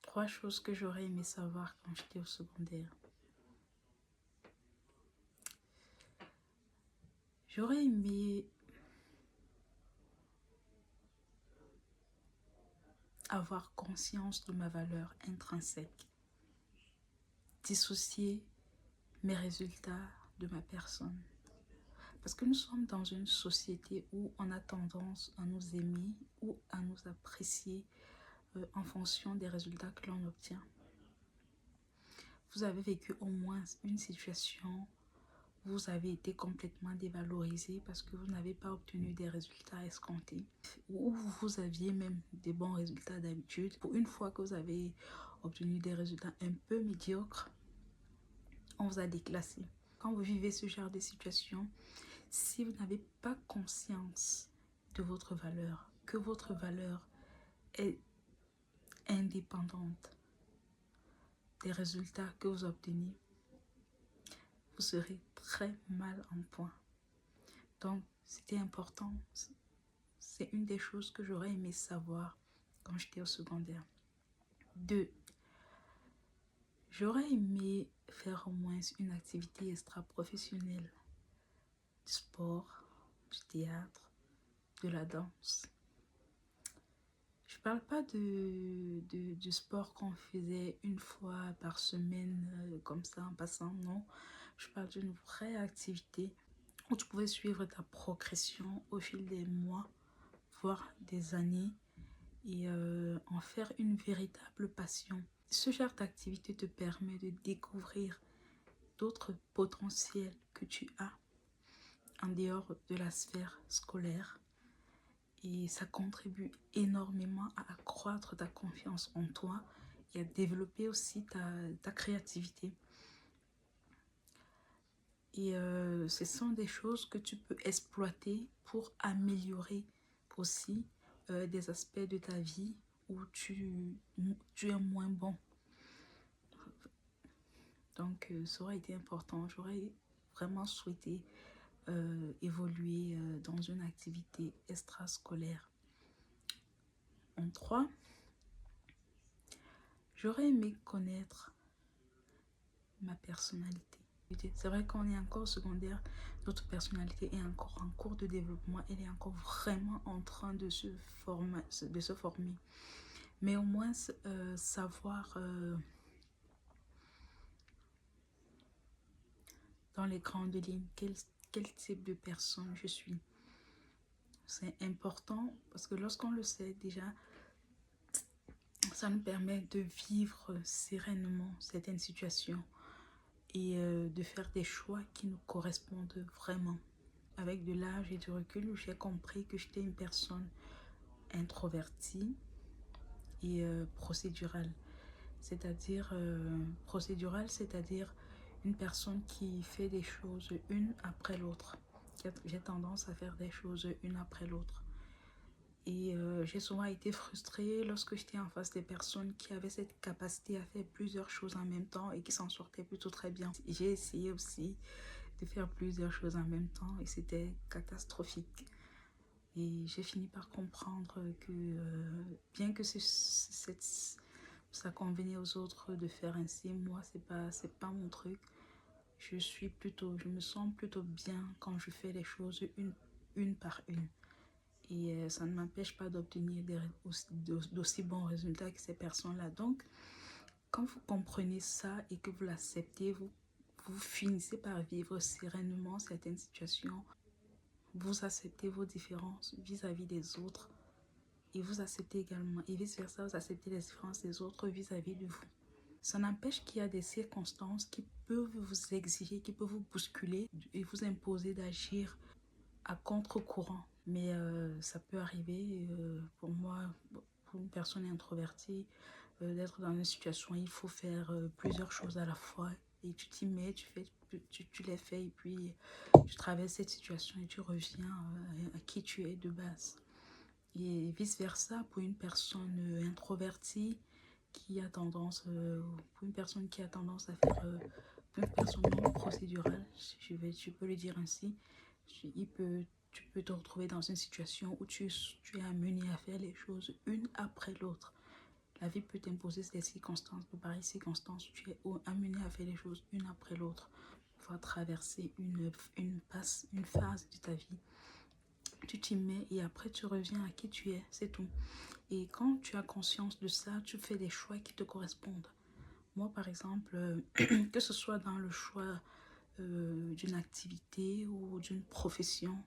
3 choses que j'aurais aimé savoir quand j'étais au secondaire. J'aurais aimé avoir conscience de ma valeur intrinsèque, dissocier mes résultats de ma personne. Parce que nous sommes dans une société où on a tendance à nous aimer ou à nous apprécier en fonction des résultats que l'on obtient. Vous avez vécu au moins une situation où vous avez été complètement dévalorisé parce que vous n'avez pas obtenu des résultats escomptés, ou vous aviez même des bons résultats d'habitude. Pour une fois que vous avez obtenu des résultats un peu médiocres, on vous a déclassé. Quand vous vivez ce genre de situation, si vous n'avez pas conscience de votre valeur, que votre valeur est indépendante des résultats que vous obtenez, vous serez très mal en point. Donc, c'était important. C'est une des choses que j'aurais aimé savoir quand j'étais au secondaire. 2. J'aurais aimé faire au moins une activité extra-professionnelle. Du sport, du théâtre, de la danse. Je ne parle pas du sport qu'on faisait une fois par semaine, comme ça en passant, non. Je parle d'une vraie activité où tu pouvais suivre ta progression au fil des mois, voire des années, et en faire une véritable passion. Ce genre d'activité te permet de découvrir d'autres potentiels que tu as en dehors de la sphère scolaire. Et ça contribue énormément à accroître ta confiance en toi et à développer aussi ta créativité. Et ce sont des choses que tu peux exploiter pour améliorer aussi des aspects de ta vie où tu es moins bon. Donc ça aurait été important. J'aurais vraiment souhaité évoluer dans une activité extrascolaire. En 3, j'aurais aimé connaître ma personnalité. C'est vrai qu'on est encore au secondaire, notre personnalité est encore en cours de développement, elle est encore vraiment en train de se former. Mais au moins savoir dans les grandes lignes quel type de personne je suis. C'est important parce que lorsqu'on le sait déjà, ça nous permet de vivre sereinement certaines situations et de faire des choix qui nous correspondent vraiment. Avec de l'âge et du recul, j'ai compris que j'étais une personne introvertie et procédurale. C'est-à-dire une personne qui fait des choses une après l'autre. J'ai tendance à faire des choses une après l'autre. Et j'ai souvent été frustrée lorsque j'étais en face des personnes qui avaient cette capacité à faire plusieurs choses en même temps et qui s'en sortaient plutôt très bien. J'ai essayé aussi de faire plusieurs choses en même temps et c'était catastrophique. Et j'ai fini par comprendre que bien que ça convenait aux autres de faire ainsi, moi c'est pas mon truc. Je me sens plutôt bien quand je fais les choses une par une. Et ça ne m'empêche pas d'obtenir d'aussi bons résultats que ces personnes-là. Donc, quand vous comprenez ça et que vous l'acceptez, vous finissez par vivre sereinement certaines situations. Vous acceptez vos différences vis-à-vis des autres. Et vous acceptez également, et vice-versa, vous acceptez les différences des autres vis-à-vis de vous. Ça n'empêche qu'il y a des circonstances qui peuvent vous exiger, qui peuvent vous bousculer et vous imposer d'agir à contre-courant. Mais ça peut arriver pour moi, pour une personne introvertie, d'être dans une situation où il faut faire plusieurs choses à la fois. Et tu t'y mets, tu les fais et puis tu traverses cette situation et tu reviens à qui tu es de base. Et vice-versa pour une personne introvertie qui a tendance, pour une personne qui a tendance à faire, pour une personne non procédurale, je peux le dire ainsi, tu peux te retrouver dans une situation où tu es amené à faire les choses une après l'autre. La vie peut t'imposer des circonstances. De pareilles circonstances, tu es amené à faire les choses une après l'autre. Pour traverser une phase de ta vie. Tu t'y mets et après tu reviens à qui tu es, c'est tout. Et quand tu as conscience de ça, tu fais des choix qui te correspondent. Moi, par exemple, que ce soit dans le choix d'une activité ou d'une profession,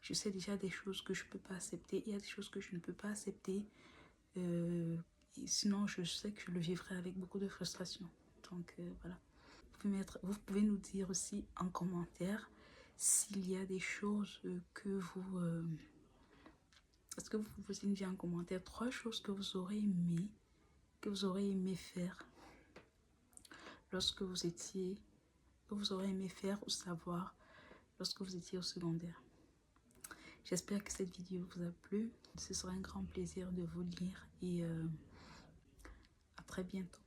je sais déjà des choses que je ne peux pas accepter. Il y a des choses que je ne peux pas accepter. Sinon, je sais que je le vivrai avec beaucoup de frustration. Donc, voilà. Vous pouvez nous dire aussi en commentaire s'il y a des choses que vous... est-ce que vous pouvez nous dire en commentaire 3 choses que vous aurez aimé faire lorsque vous étiez... que vous aurez aimé faire ou savoir lorsque vous étiez au secondaire. J'espère que cette vidéo vous a plu. Ce sera un grand plaisir de vous lire et à très bientôt.